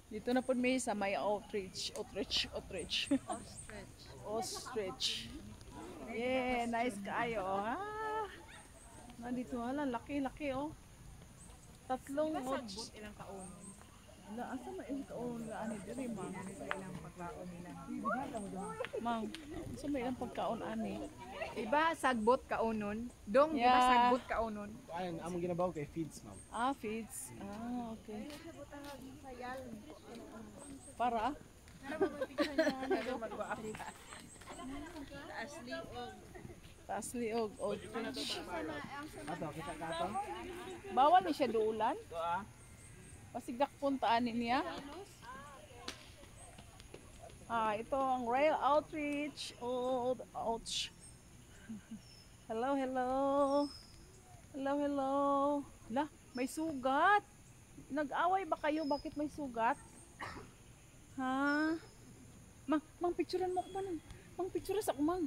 Dito na po may sa may outreach. Outreach. Ostrich. Ostrich. Yeah, nice kayo. Ah, nandito wala, laki-laki oh. Tatlong Sagbot ilang kaunon. Wala, asa may ilang kaon nga ani diri mang. Sa ilang pagkaon nila. Mang, asa may ilang pagkaon ani. Diba sagbot kaunon? Dong, diba Yeah. sagbot kaunon? Ayun, among ginabaw kay feeds, ma'am. Ah, feeds. Ah, okay. Para? Taas liog. Outreach. Ato, kita ka ato? Bawal ni siya duulan. Ito ah. Pasigdak puntaan niya. Ah, ito ang Rail Outreach. Old Ouch. Hello, hello. Hello, hello. La, may sugat. Nag-away ba kayo? Bakit may sugat? Ha? Mang picturean mo ako ba nang? Mang picture sa ako, mang.